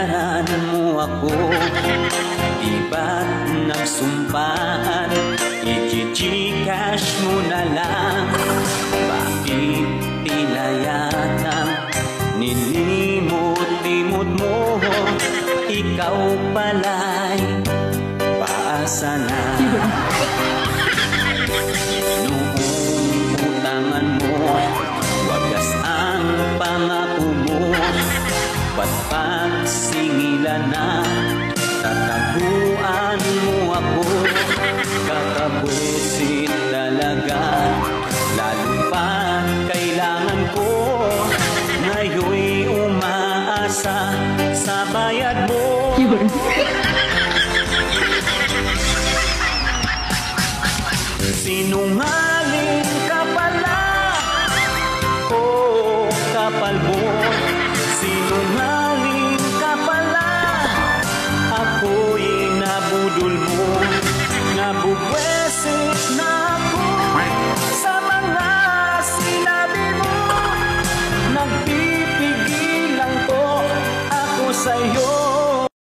bayaran mo ako. Di ba't nagsumpaan, i-gcash mo na lang? Bakit pinayatang nilimot-limot mo? Ikaw pala'y paasa na. Noong utangan mo, wagas ang pangako mo. Ba't pagsingilan na tataguan mo ako? Kakabusit talaga, lalo pa kailangan ko. Ngayon'y umaasa sa bayad mo. Sinungaling